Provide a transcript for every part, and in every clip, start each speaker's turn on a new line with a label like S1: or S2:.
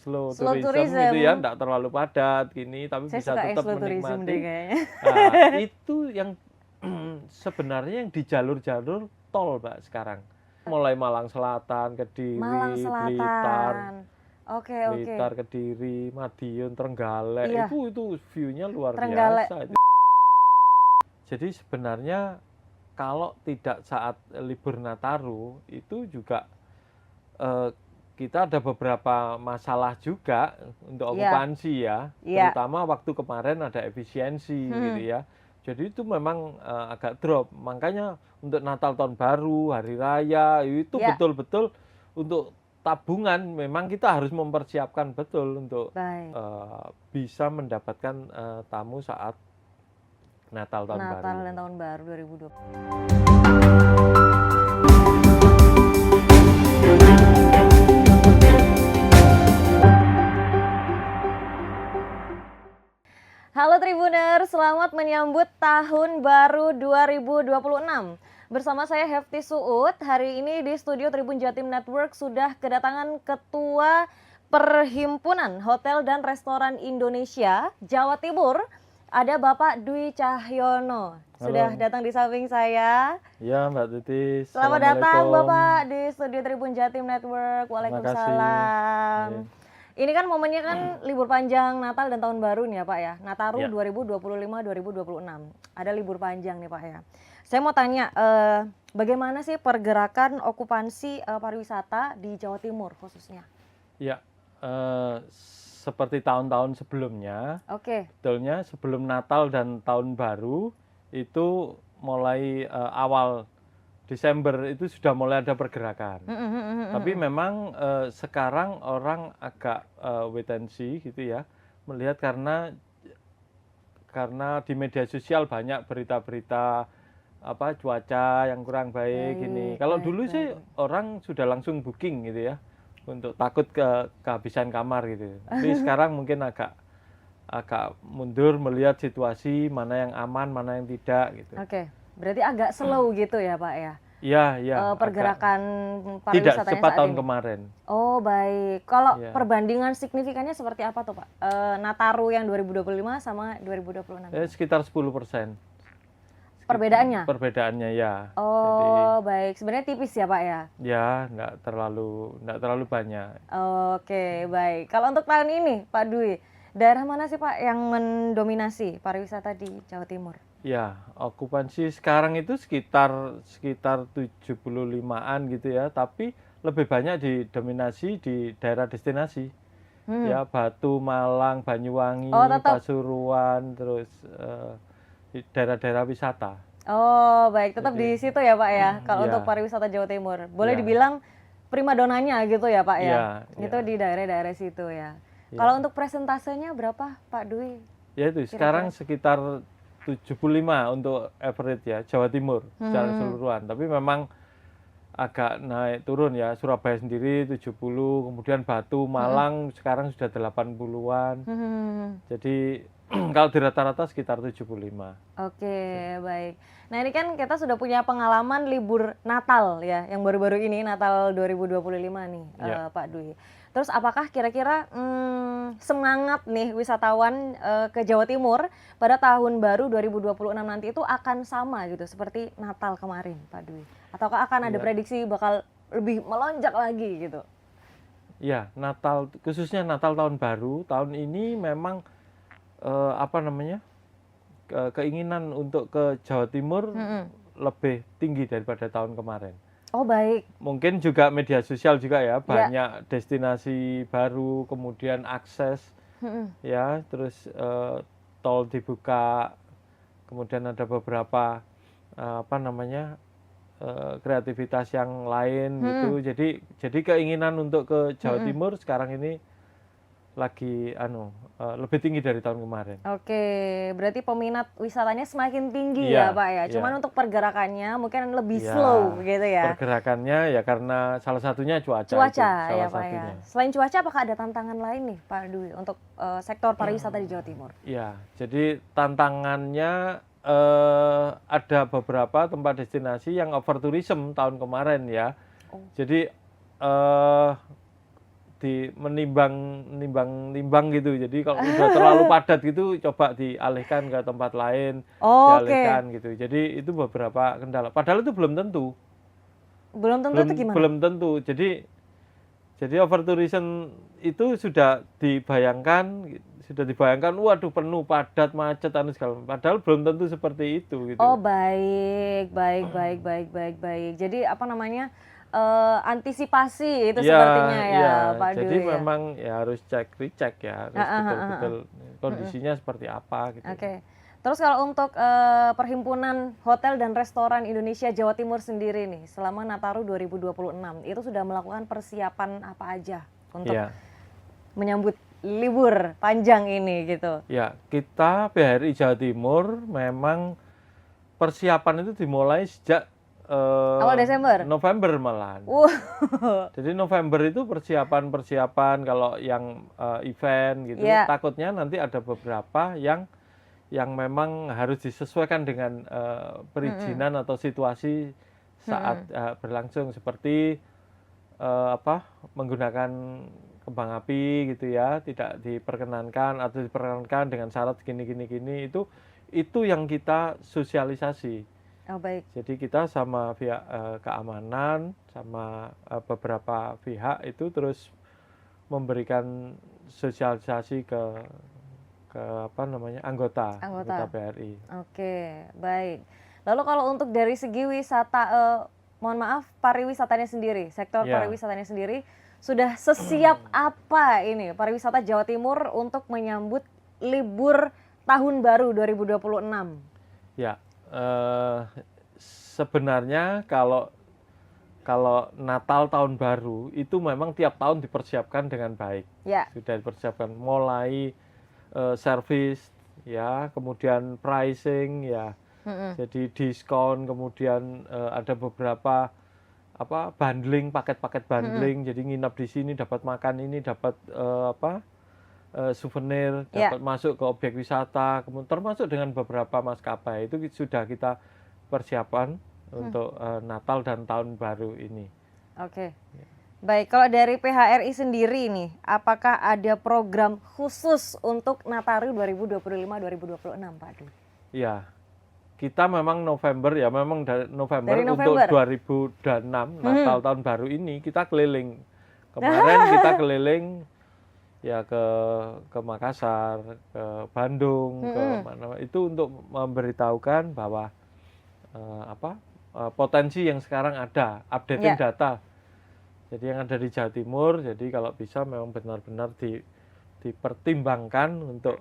S1: slow tourism itu ya, enggak terlalu padat gini, tapi
S2: Saya
S1: bisa
S2: suka yang
S1: tetap
S2: slow tourism deh
S1: menikmati.
S2: kayaknya.
S1: Nah, itu yang sebenarnya yang di jalur-jalur tol, Mbak, sekarang. Mulai Malang Selatan,
S2: Malang
S1: Kediri,
S2: Selatan. Oke, oke.
S1: Blitar, Kediri, Madiun, Trenggalek,
S2: Iya,
S1: itu view-nya luar
S2: Trenggalek.
S1: biasa itu. Jadi sebenarnya kalau tidak saat libur Nataru itu juga eh, kita ada beberapa masalah juga untuk
S2: Iya,
S1: okupansi ya,
S2: iya.
S1: terutama waktu kemarin ada efisiensi gitu ya. Jadi itu memang agak drop. Makanya untuk Natal Tahun Baru, Hari Raya itu
S2: Iya,
S1: betul-betul untuk tabungan memang kita harus mempersiapkan betul untuk
S2: baik.
S1: bisa mendapatkan tamu saat Natal Tahun Baru
S2: Natal dan
S1: ini.
S2: Tahun Baru 2020. Halo Tribuner, selamat menyambut Tahun Baru 2026. Bersama saya Hefty Suud, hari ini di studio Tribun Jatim Network sudah kedatangan Ketua Perhimpunan Hotel dan Restoran Indonesia Jawa Timur, ada Bapak Dwi Cahyono. Sudah datang di samping saya.
S1: Ya, Mbak Titis.
S2: Selamat datang
S1: Assalamualaikum.
S2: Bapak di studio Tribun Jatim Network. Waalaikumsalam.
S1: Iya.
S2: Ini kan momennya kan libur panjang Natal dan Tahun Baru nih ya Pak ya. Nataru
S1: Ya.
S2: 2025-2026. Ada libur panjang nih Pak ya. Saya mau tanya, bagaimana sih pergerakan okupansi pariwisata di Jawa Timur khususnya?
S1: Ya, seperti tahun-tahun sebelumnya,
S2: Oke.
S1: sebetulnya sebelum Natal dan Tahun Baru itu mulai awal Desember itu sudah mulai ada pergerakan. Tapi memang sekarang orang agak wait and see gitu ya, melihat karena di media sosial banyak berita-berita apa cuaca yang kurang baik gini. Kalau dulu sih orang sudah langsung booking gitu ya, untuk takut kehabisan kamar gitu. Tapi sekarang mungkin agak mundur melihat situasi mana yang aman, mana yang tidak gitu.
S2: Oke, berarti agak slow gitu ya Pak ya?
S1: Iya, iya.
S2: Pergerakan
S1: Tidak
S2: pariwisatanya
S1: secepat
S2: saat
S1: tahun
S2: ini.
S1: kemarin.
S2: Oh baik, kalau
S1: Iya.
S2: perbandingan signifikannya seperti apa tuh Pak? Nataru yang 2025 sama 2026?
S1: Sekitar 10%.
S2: Perbedaannya?
S1: Perbedaannya ya.
S2: Oh baik, sebenarnya tipis ya Pak ya?
S1: Ya, nggak terlalu banyak.
S2: Oke baik, kalau untuk tahun ini Pak Dwi, daerah mana sih Pak yang mendominasi pariwisata di Jawa Timur?
S1: Ya, okupansi sekarang itu sekitar 75-an gitu ya, tapi lebih banyak didominasi di daerah destinasi. Ya, Batu, Malang, Banyuwangi,
S2: Oh, tetap.
S1: Pasuruan, terus di daerah-daerah wisata.
S2: Oh baik, tetap di
S1: Jadi,
S2: situ ya Pak ya, kalau
S1: ya.
S2: untuk pariwisata Jawa Timur. Boleh
S1: Ya.
S2: dibilang primadonanya gitu ya Pak ya?
S1: Ya,
S2: Itu
S1: ya.
S2: di daerah-daerah situ ya.
S1: Ya.
S2: Kalau untuk presentasenya berapa Pak Dwi?
S1: Ya itu, sekarang sekitar 75 untuk average ya, Jawa Timur secara keseluruhan. Tapi memang agak naik turun ya, Surabaya sendiri 70, kemudian Batu, Malang sekarang sudah 80-an. Jadi kalau di rata-rata sekitar 75.
S2: Oke, baik. Nah ini kan kita sudah punya pengalaman libur Natal ya, yang baru-baru ini Natal 2025 nih
S1: Ya.
S2: Pak Dwi. Terus apakah kira-kira semangat nih wisatawan ke Jawa Timur pada tahun baru 2026 nanti itu akan sama gitu seperti Natal kemarin Pak Dwi? Ataukah akan ada
S1: Ya.
S2: prediksi bakal lebih melonjak lagi gitu?
S1: Ya, Natal khususnya Natal tahun baru tahun ini memang keinginan untuk ke Jawa Timur lebih tinggi daripada tahun kemarin.
S2: Oh baik.
S1: Mungkin juga media sosial juga ya, banyak destinasi baru, kemudian akses ya, terus tol dibuka, kemudian ada beberapa kreativitas yang lain gitu. Jadi keinginan untuk ke Jawa Timur sekarang ini lagi lebih tinggi dari tahun kemarin.
S2: Oke, berarti peminat wisatanya semakin tinggi ya
S1: Iya,
S2: Pak ya. Cuman
S1: iya.
S2: untuk pergerakannya mungkin lebih
S1: Ya,
S2: slow gitu ya.
S1: pergerakannya ya karena salah satunya cuaca itu,
S2: Cuaca
S1: salah
S2: ya Pak ya.
S1: satunya.
S2: Selain cuaca apakah ada tantangan lain nih Pak Dwi untuk sektor pariwisata di Jawa Timur?
S1: Ya, jadi tantangannya ada beberapa tempat destinasi yang over tourism tahun kemarin ya. Jadi menimbang gitu. Jadi kalau udah terlalu padat gitu coba dialihkan ke tempat lain,
S2: Oke.
S1: dialihkan gitu. Jadi itu beberapa kendala. Padahal itu belum tentu.
S2: Belum tentu itu gimana?
S1: Belum tentu. Jadi overtourism itu sudah dibayangkan, waduh penuh, padat, macet, segala macam. Padahal belum tentu seperti itu gitu.
S2: Oh baik. Jadi apa namanya, antisipasi itu sepertinya ya Pak Dwi
S1: jadi
S2: ya?
S1: memang ya harus recheck ya, harus betul-betul kondisinya seperti apa gitu.
S2: Oke. Terus kalau untuk Perhimpunan Hotel dan Restoran Indonesia Jawa Timur sendiri nih, selama Nataru 2026, itu sudah melakukan persiapan apa aja untuk menyambut libur panjang ini gitu?
S1: Ya, kita PHRI Jawa Timur memang persiapan itu dimulai sejak
S2: awal Desember?
S1: November malahan. Jadi November itu persiapan kalau yang event gitu. Takutnya nanti ada beberapa yang memang harus disesuaikan dengan perizinan atau situasi saat berlangsung, seperti menggunakan kembang api gitu ya, tidak diperkenankan atau diperkenankan dengan syarat gini itu yang kita sosialisasi.
S2: Oh baik.
S1: Jadi kita sama pihak keamanan sama beberapa pihak itu terus memberikan sosialisasi ke anggota PHRI.
S2: Oke, baik. Lalu kalau untuk dari segi wisata, mohon maaf, pariwisatanya sendiri, sektor pariwisatanya sendiri, sudah sesiap apa ini pariwisata Jawa Timur untuk menyambut libur tahun baru 2026?
S1: Ya, sebenarnya kalau Natal tahun baru itu memang tiap tahun dipersiapkan dengan baik. Sudah dipersiapkan mulai service ya, kemudian pricing ya, jadi diskon, kemudian ada beberapa bundling, paket-paket bundling, jadi nginap di sini dapat makan ini, dapat souvenir, dapat masuk ke objek wisata, termasuk dengan beberapa maskapai itu sudah kita persiapan untuk Natal dan tahun baru ini.
S2: Oke. Baik, kalau dari PHRI sendiri nih, apakah ada program khusus untuk Nataru 2025-2026 Pak Dwi?
S1: Ya, kita memang November dari November untuk 2026 Natal tahun baru ini kita keliling. Kemarin kita keliling ya ke Makassar, ke Bandung, ke mana itu untuk memberitahukan bahwa potensi yang sekarang ada, updating data. Jadi yang ada di Jawa Timur, jadi kalau bisa memang benar-benar dipertimbangkan untuk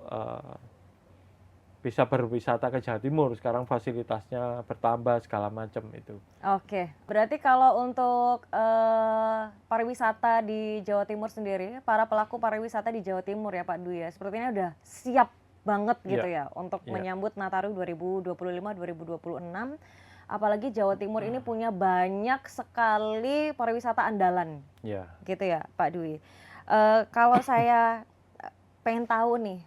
S1: bisa berwisata ke Jawa Timur. Sekarang fasilitasnya bertambah segala macam itu.
S2: Oke, berarti kalau untuk pariwisata di Jawa Timur sendiri, para pelaku pariwisata di Jawa Timur ya Pak Dwi ya, sepertinya udah siap banget gitu ya untuk menyambut Nataru 2025-2026. Apalagi Jawa Timur ini punya banyak sekali pariwisata andalan, gitu ya Pak Dwi. Kalau saya pengen tahu nih,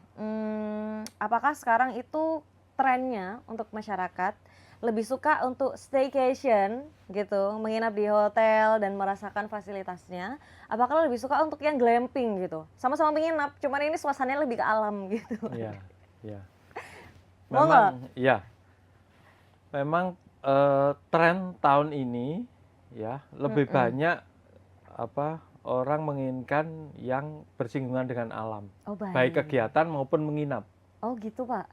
S2: apakah sekarang itu trennya untuk masyarakat lebih suka untuk staycation gitu, menginap di hotel dan merasakan fasilitasnya, apakah lebih suka untuk yang glamping gitu, sama-sama menginap, cuman ini suasananya lebih ke alam gitu?
S1: Memang tren tahun ini ya lebih banyak orang menginginkan yang bersinggungan dengan alam, baik kegiatan maupun menginap.
S2: Oh gitu Pak.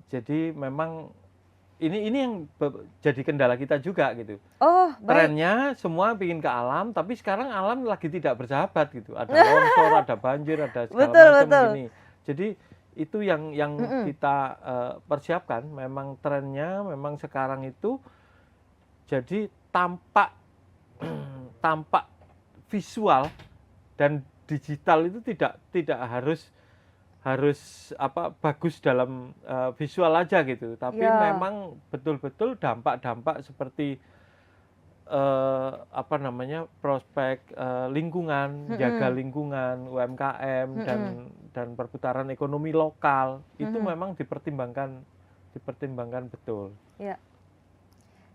S1: Jadi memang ini yang jadi kendala kita juga gitu. Trennya semua ingin ke alam, tapi sekarang alam lagi tidak bersahabat gitu. Ada longsor, ada banjir, ada segala macam ini. Jadi itu yang kita persiapkan. Memang trennya memang sekarang itu jadi tampak visual dan digital itu tidak harus bagus dalam visual aja gitu, tapi memang betul-betul dampak-dampak seperti prospek lingkungan, jaga lingkungan, UMKM dan perputaran ekonomi lokal itu memang dipertimbangkan betul.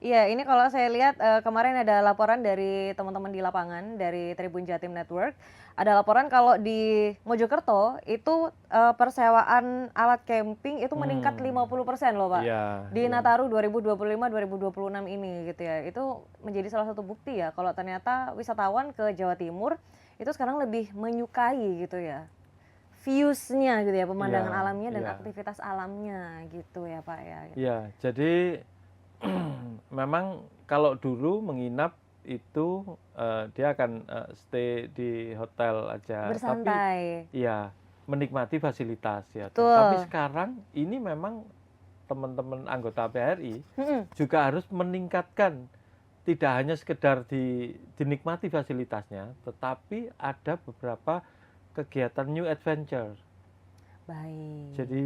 S2: Iya, ini kalau saya lihat kemarin ada laporan dari teman-teman di lapangan dari Tribun Jatim Network. Ada laporan kalau di Mojokerto itu persewaan alat camping itu meningkat
S1: Hmm,
S2: 50% loh Pak.
S1: iya,
S2: Di
S1: iya,
S2: Nataru 2025-2026 ini gitu ya. Itu menjadi salah satu bukti ya kalau ternyata wisatawan ke Jawa Timur itu sekarang lebih menyukai gitu ya. Views-nya gitu ya,
S1: iya,
S2: pemandangan alamnya dan
S1: iya,
S2: aktivitas alamnya gitu ya Pak ya.
S1: iya. Jadi memang kalau dulu menginap itu dia akan stay di hotel aja, tapi
S2: Bersantai.
S1: ya menikmati fasilitas ya. Tapi
S2: Betul.
S1: sekarang ini memang teman-teman anggota PRI
S2: Mm-mm.
S1: juga harus meningkatkan, tidak hanya sekedar dinikmati fasilitasnya, tetapi ada beberapa kegiatan new adventure.
S2: Baik.
S1: Jadi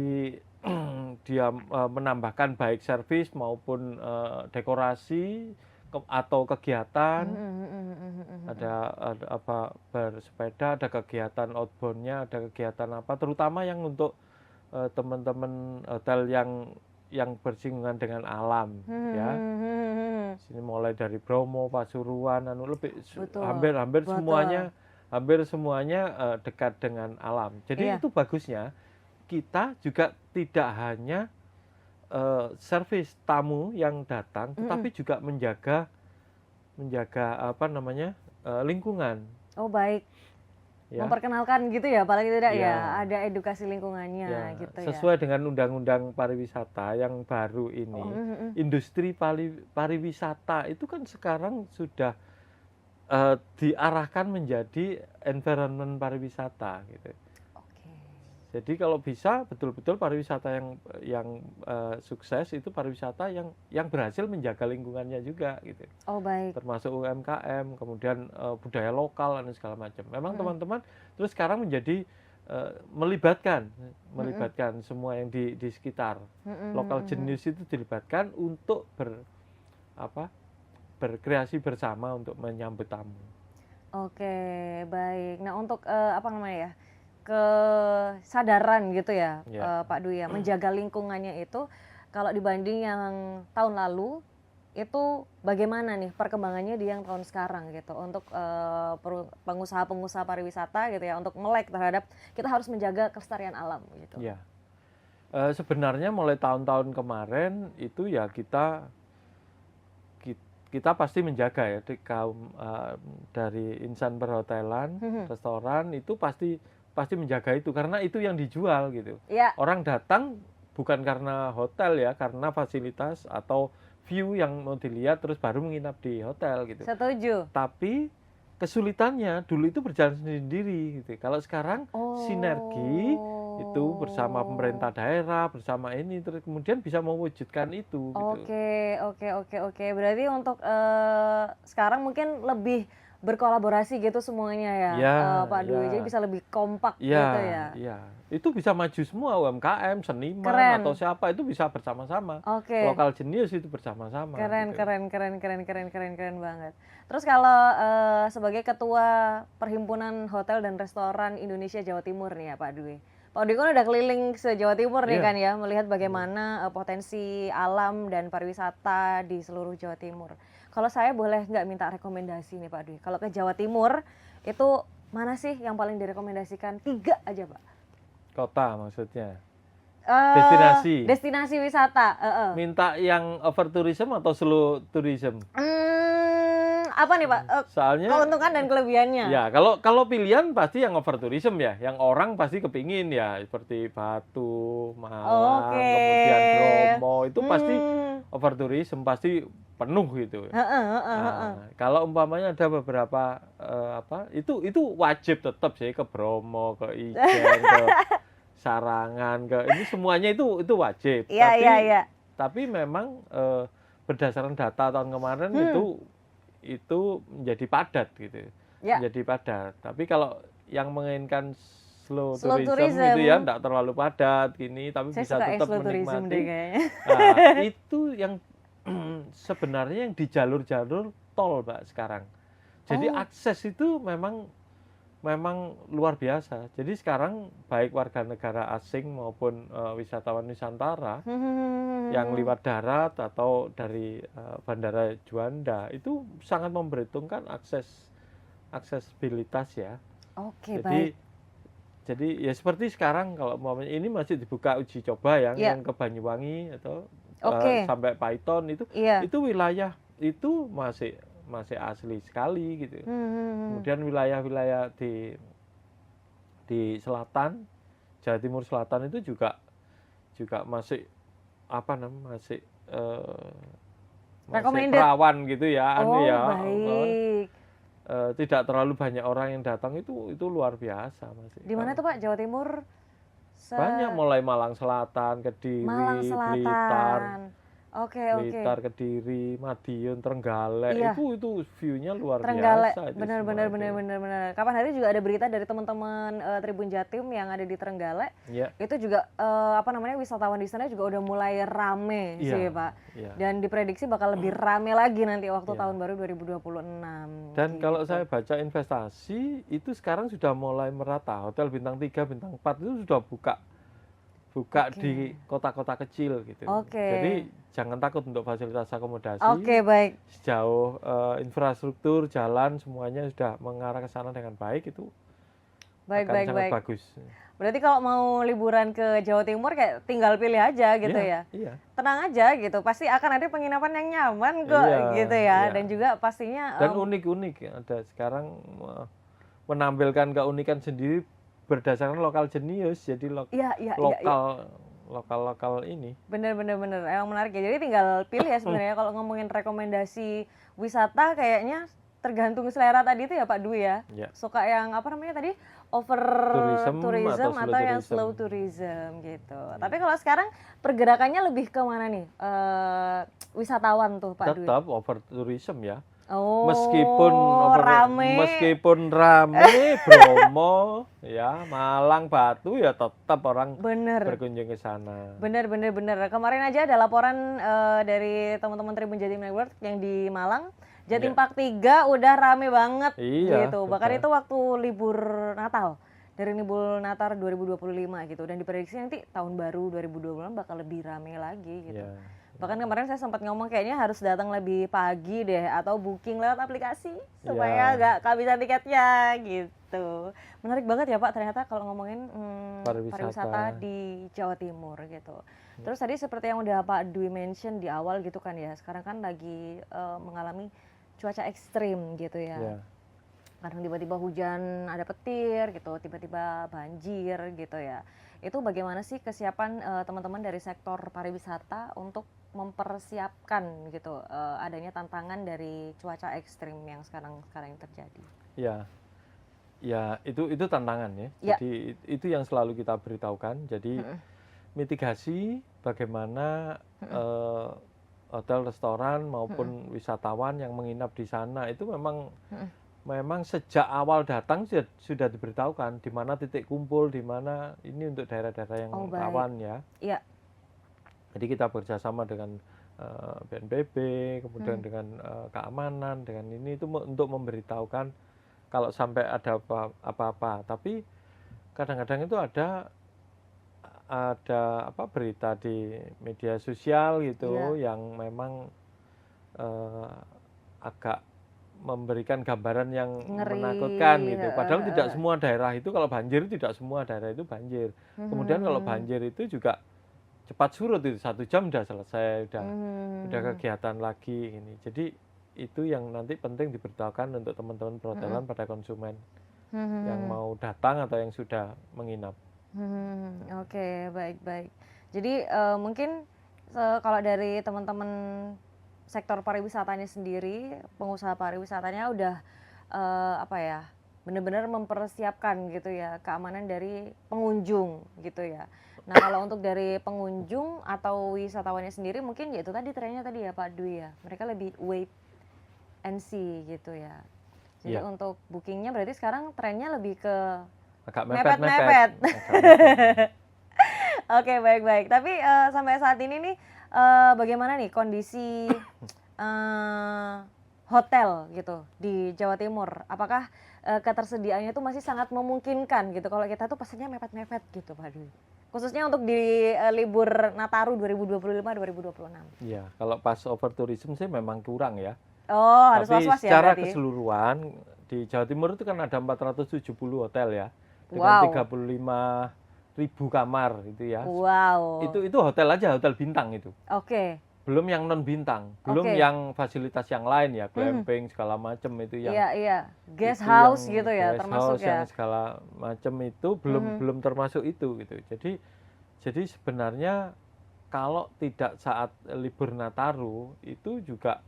S1: dia menambahkan baik servis maupun dekorasi atau kegiatan, ada apa bersepeda, ada kegiatan outbound-nya, ada kegiatan apa, terutama yang untuk teman-teman hotel yang bersinggungan dengan alam, ya. Sini mulai dari Bromo, Pasuruan,
S2: Betul,
S1: hampir
S2: betul.
S1: semuanya dekat dengan alam. Jadi
S2: Iya,
S1: itu bagusnya kita juga tidak hanya servis tamu yang datang,
S2: mhm.
S1: tetapi juga menjaga menjaga apa namanya lingkungan,
S2: Oh baik,
S1: ya,
S2: memperkenalkan gitu ya paling tidak ya,
S1: ya,
S2: ada edukasi lingkungannya
S1: ya,
S2: gitu ya.
S1: sesuai dengan undang-undang pariwisata yang baru
S2: Oh,
S1: ini,
S2: mhm mhm.
S1: industri pariwisata itu kan sekarang sudah diarahkan menjadi environment pariwisata gitu.
S2: Oke.
S1: Jadi kalau bisa betul-betul pariwisata yang sukses itu pariwisata yang berhasil menjaga lingkungannya juga gitu.
S2: Oh baik,
S1: Termasuk UMKM, kemudian budaya lokal dan segala macam. Memang
S2: mhm,
S1: teman-teman terus sekarang menjadi melibatkan
S2: mhm,
S1: melibatkan semua yang di sekitar.
S2: mhm
S1: Lokal
S2: mhm mhm.
S1: jenius itu dilibatkan untuk apa, berkreasi bersama untuk menyambut tamu.
S2: Oke, baik. Nah untuk, apa namanya ya, kesadaran gitu ya,
S1: Ya.
S2: Pak Dwi ya, menjaga lingkungannya itu kalau dibanding yang tahun lalu, itu bagaimana nih perkembangannya di yang tahun sekarang gitu untuk, pengusaha-pengusaha pariwisata gitu ya, untuk melek terhadap kita harus menjaga kelestarian alam gitu?
S1: Ya. Sebenarnya mulai tahun-tahun kemarin itu ya kita pasti menjaga ya dari insan perhotelan,
S2: Mhm,
S1: restoran itu pasti pasti menjaga itu karena itu yang dijual gitu.
S2: iya,
S1: Orang datang bukan karena hotel ya, karena fasilitas atau view yang mau dilihat terus baru menginap di hotel gitu.
S2: setuju.
S1: Tapi kesulitannya dulu itu berjalan sendiri gitu. Kalau sekarang sinergi itu bersama pemerintah
S2: Oh.
S1: daerah, bersama ini terus kemudian bisa mewujudkan itu gitu.
S2: Oke oke oke oke. Berarti untuk, sekarang mungkin lebih berkolaborasi gitu semuanya ya,
S1: Ya,
S2: Pak Dwi, jadi
S1: ya,
S2: bisa lebih kompak
S1: ya,
S2: gitu ya?
S1: ya. Itu bisa maju semua UMKM, seniman atau
S2: Keren,
S1: siapa itu bisa bersama-sama.
S2: oke.
S1: Lokal jenius itu bersama-sama
S2: Keren
S1: gitu.
S2: keren keren keren keren keren keren banget. Terus kalau, sebagai Ketua Perhimpunan Hotel dan Restoran Indonesia Jawa Timur nih ya Pak Dwi. Pak Dwi kan udah keliling se-Jawa Timur nih
S1: Iya,
S2: kan ya, melihat
S1: iya.
S2: bagaimana, potensi alam dan pariwisata di seluruh Jawa Timur. Kalau saya boleh nggak minta rekomendasi nih Pak Dwi, kalau ke Jawa Timur, itu mana sih yang paling direkomendasikan? 3 aja Pak.
S1: Kota maksudnya. Destinasi.
S2: Destinasi wisata, heeh.
S1: Minta yang over tourism atau slow tourism?
S2: Apa nih Pak,
S1: Soalnya
S2: keuntungan dan kelebihannya?
S1: ya kalau kalau pilihan pasti yang over tourism ya, yang orang pasti kepingin ya seperti Batu, Malang,
S2: Oke.
S1: kemudian Bromo itu pasti
S2: Mmm,
S1: over tourism, pasti penuh gitu.
S2: heeh heeh heeh.
S1: Nah, kalau umpamanya ada beberapa apa itu wajib tetap sih ke Bromo, ke Ijen, ke Sarangan, ke ini semuanya itu wajib.
S2: Iya iya iya.
S1: Tapi memang berdasarkan data tahun kemarin
S2: Hmm,
S1: itu menjadi padat gitu,
S2: ya,
S1: menjadi padat. Tapi kalau yang menginginkan slow
S2: slow
S1: tourism itu ya
S2: tourism.
S1: enggak terlalu padat gini, tapi
S2: Saya
S1: bisa
S2: suka yang
S1: tetap
S2: slow tourism deh
S1: menikmati.
S2: kayaknya.
S1: Nah, itu yang sebenarnya yang di jalur-jalur tol, Mbak, sekarang. Jadi
S2: Oh,
S1: akses itu memang memang luar biasa. Jadi sekarang baik warga negara asing maupun wisatawan Nusantara yang lewat darat atau dari Bandara Juanda itu sangat memperhitungkan aksesibilitas ya.
S2: Oke,
S1: Jadi
S2: baik.
S1: ya seperti sekarang kalau umpamanya ini masih dibuka uji coba yang ke Banyuwangi atau
S2: Oke.
S1: sampai Paiton
S2: Iya.
S1: itu wilayah itu masih asli sekali gitu. Kemudian wilayah-wilayah di selatan, Jawa Timur Selatan itu juga masih masih
S2: Recommended.
S1: rawan gitu ya,
S2: Baik.
S1: tidak terlalu banyak orang yang datang itu luar biasa masih.
S2: Di mana tuh Pak, Jawa Timur?
S1: Banyak, mulai Malang Selatan,
S2: Malang
S1: Kediri,
S2: Selatan.
S1: Blitar.
S2: Oke.
S1: Blitar, Kediri, Madiun, Trenggalek,
S2: Iya.
S1: itu view-nya luar
S2: Trenggalek,
S1: biasa.
S2: benar. Kapan hari juga ada berita dari teman-teman Tribun Jatim yang ada di Trenggalek.
S1: Ya.
S2: Itu juga wisatawan di sana juga udah mulai rame sih Pak.
S1: Ya.
S2: Dan diprediksi bakal lebih rame lagi nanti waktu
S1: Ya.
S2: tahun baru 2026.
S1: Dan kalau saya baca investasi itu sekarang sudah mulai merata. Hotel bintang 3, bintang 4 itu sudah buka di kota-kota kecil gitu. Jadi jangan takut untuk fasilitas akomodasi.
S2: Baik.
S1: Sejauh infrastruktur, jalan semuanya sudah mengarah ke sana dengan baik, itu sangat bagus.
S2: Berarti kalau mau liburan ke Jawa Timur kayak tinggal pilih aja gitu ya.
S1: Iya.
S2: Tenang aja gitu. Pasti akan ada penginapan yang nyaman kok gitu ya.
S1: Iya.
S2: Dan juga pastinya
S1: dan unik-unik ada sekarang menampilkan keunikan sendiri berdasarkan lokal jenius, jadi lokal ini.
S2: Bener, emang menarik ya. Jadi tinggal pilih ya sebenarnya. Kalau ngomongin rekomendasi wisata kayaknya tergantung selera tadi itu ya Pak Dwi ya. Suka yang tadi over tourism atau yang slow tourism gitu. Tapi kalau sekarang pergerakannya lebih ke mana nih wisatawan tuh Pak Dwi?
S1: Tetap over tourism ya.
S2: Rame.
S1: Meskipun rame Bromo ya, Malang, Batu ya tetap orang berkunjung ke sana.
S2: Bener. Kemarin aja ada laporan dari teman-teman Tribun Jatim Network yang di Malang, Jatim Park 3 udah rame banget gitu. Bahkan itu waktu libur Natal. Dari libur Natal 2025 gitu, dan diprediksi nanti tahun baru 2026 bakal lebih rame lagi gitu. Bahkan kemarin saya sempat ngomong kayaknya harus datang lebih pagi deh atau booking lewat aplikasi supaya nggak kehabisan tiketnya gitu. Menarik banget ya Pak ternyata kalau ngomongin pariwisata di Jawa Timur gitu. Terus tadi seperti yang udah Pak Dwi mention di awal gitu kan ya, sekarang kan lagi mengalami cuaca ekstrim gitu ya. Kadang tiba-tiba hujan, ada petir gitu, tiba-tiba banjir gitu ya. Itu bagaimana sih kesiapan teman-teman dari sektor pariwisata untuk mempersiapkan gitu adanya tantangan dari cuaca ekstrim yang sekarang terjadi?
S1: Ya itu tantangan ya. Jadi itu yang selalu kita beritahukan. Jadi mitigasi bagaimana hotel, restoran maupun wisatawan yang menginap di sana itu memang sejak awal datang sudah diberitahukan di mana titik kumpul, di mana ini untuk daerah-daerah yang rawan ya. Iya. Jadi kita bekerjasama dengan BNPB, kemudian dengan keamanan, dengan ini itu untuk memberitahukan kalau sampai ada apa-apa. Tapi kadang-kadang itu ada berita di media sosial gitu yang memang agak memberikan gambaran yang menakutkan gitu. Padahal tidak semua daerah itu kalau banjir, tidak semua daerah itu banjir. Kemudian kalau banjir itu juga cepat surut, itu 1 jam udah selesai, udah kegiatan lagi ini. Jadi itu yang nanti penting diberitahukan untuk teman-teman perhotelan pada konsumen yang mau datang atau yang sudah menginap.
S2: Oke, baik. Jadi mungkin kalau dari teman-teman sektor pariwisatanya sendiri, pengusaha pariwisatanya udah benar-benar mempersiapkan gitu ya keamanan dari pengunjung gitu ya. Nah kalau untuk dari pengunjung atau wisatawannya sendiri mungkin ya itu trennya tadi ya Pak Dwi ya, mereka lebih wait and see gitu ya. Jadi untuk bookingnya berarti sekarang trennya lebih ke
S1: agak
S2: mepet. Oke, baik. Tapi sampai saat ini nih bagaimana nih kondisi hotel gitu di Jawa Timur? Apakah ketersediaannya itu masih sangat memungkinkan gitu? Kalau kita tuh pesannya mepet-mepet gitu Pak Dwi. Khususnya untuk di libur Nataru 2025-2026.
S1: Iya, kalau pas over tourism sih memang kurang ya.
S2: Oh, harus
S1: Tapi
S2: was-was ya
S1: secara
S2: berarti.
S1: keseluruhan di Jawa Timur itu kan ada 470 hotel ya,
S2: Wow.
S1: dengan 35.000 kamar gitu ya.
S2: Wow.
S1: Itu hotel aja, hotel bintang itu.
S2: Oke.
S1: Belum yang non bintang, belum
S2: Oke.
S1: yang fasilitas yang lain ya, glamping segala macam itu yang
S2: Iya, iya. Guest
S1: itu
S2: house
S1: yang
S2: gitu ya
S1: guest
S2: termasuk
S1: house
S2: ya.
S1: yang segala macam itu belum termasuk itu gitu. Jadi sebenarnya kalau tidak saat libur Nataru itu juga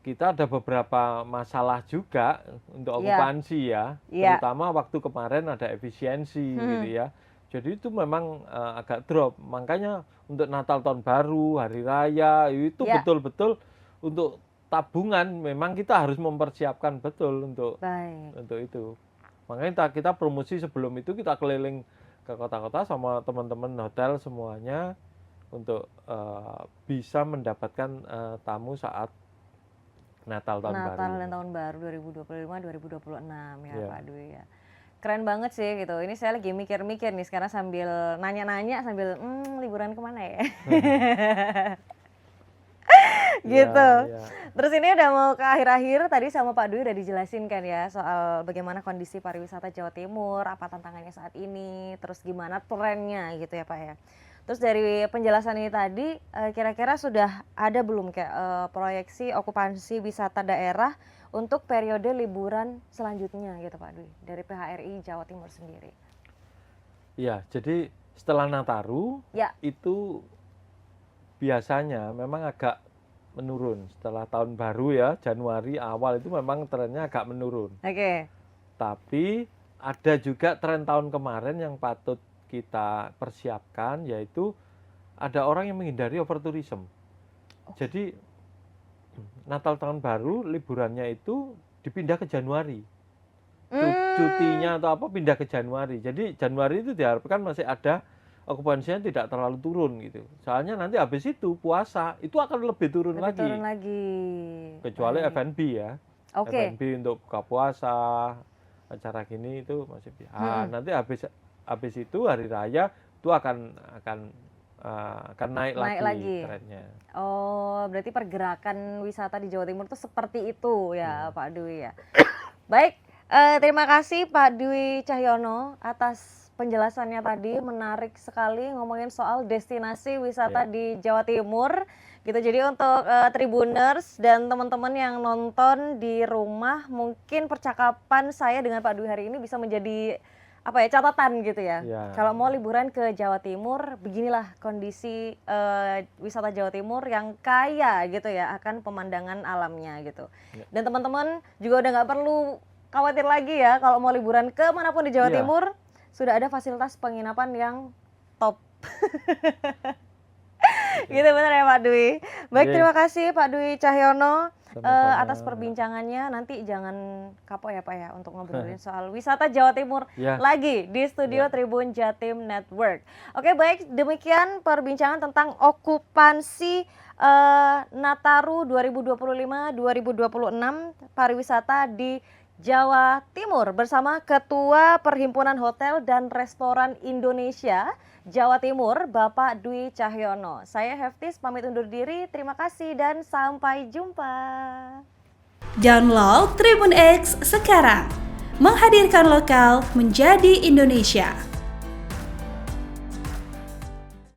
S1: kita ada beberapa masalah juga untuk
S2: Iya.
S1: okupansi ya,
S2: Iya.
S1: terutama waktu kemarin ada efisiensi gitu ya. Jadi itu memang agak drop. Makanya untuk Natal tahun baru, hari raya itu
S2: Ya.
S1: betul-betul untuk tabungan memang kita harus mempersiapkan betul
S2: Baik.
S1: untuk itu. Makanya kita promosi sebelum itu kita keliling ke kota-kota sama teman-teman hotel semuanya untuk bisa mendapatkan tamu saat Natal tahun baru.
S2: Natal dan tahun baru 2025-2026 ya
S1: Iya.
S2: Pak Dwi ya. Keren banget sih gitu. Ini saya lagi mikir-mikir nih sekarang sambil nanya-nanya sambil liburan kemana ya? Gitu.
S1: Iya.
S2: Terus ini udah mau ke akhir-akhir, tadi sama Pak Dwi udah dijelasin kan ya soal bagaimana kondisi pariwisata Jawa Timur, apa tantangannya saat ini, terus gimana trennya gitu ya Pak ya. Terus dari penjelasan ini tadi kira-kira sudah ada belum kayak proyeksi okupansi wisata daerah untuk periode liburan selanjutnya gitu Pak Dwi dari PHRI Jawa Timur sendiri?
S1: Iya, jadi setelah Nataru
S2: Ya.
S1: itu biasanya memang agak menurun. Setelah tahun baru ya, Januari awal itu memang trennya agak menurun.
S2: Oke.
S1: Tapi ada juga tren tahun kemarin yang patut kita persiapkan, yaitu ada orang yang menghindari overtourism. Jadi Natal tahun baru liburannya itu dipindah ke Januari. Cutinya atau apa pindah ke Januari. Jadi Januari itu diharapkan masih ada okupansinya tidak terlalu turun gitu. Soalnya nanti habis itu puasa itu akan lebih turun
S2: Lebih
S1: lagi.
S2: turun lagi.
S1: Kecuali
S2: Baik.
S1: F&B ya.
S2: Oke.
S1: F&B untuk buka puasa, acara gini itu masih nanti habis itu hari raya itu akan naik lagi trennya.
S2: Oh, berarti pergerakan wisata di Jawa Timur itu seperti itu ya Pak Dwi ya. Baik, terima kasih Pak Dwi Cahyono atas penjelasannya tadi, menarik sekali ngomongin soal destinasi wisata di Jawa Timur gitu. Jadi untuk Tribuners dan teman-teman yang nonton di rumah, mungkin percakapan saya dengan Pak Dwi hari ini bisa menjadi apa ya, catatan gitu ya. Kalau mau liburan ke Jawa Timur, beginilah kondisi wisata Jawa Timur yang kaya gitu ya akan pemandangan alamnya gitu. Dan teman-teman juga udah nggak perlu khawatir lagi ya kalau mau liburan ke manapun di Jawa Timur, sudah ada fasilitas penginapan yang top. Gitu benar ya Pak Dwi. Baik, terima kasih Pak Dwi Cahyono atas perbincangannya. Nanti jangan kapok ya Pak ya untuk ngobrolin soal wisata Jawa Timur lagi di studio Tribun Jatim Network. Oke, baik, demikian perbincangan tentang okupansi Nataru 2025-2026 pariwisata di Jawa Timur bersama Ketua Perhimpunan Hotel dan Restoran Indonesia Jawa Timur, Bapak Dwi Cahyono. Saya Heftis pamit undur diri, terima kasih dan sampai jumpa.
S3: Download Tribun X sekarang, menghadirkan lokal menjadi Indonesia.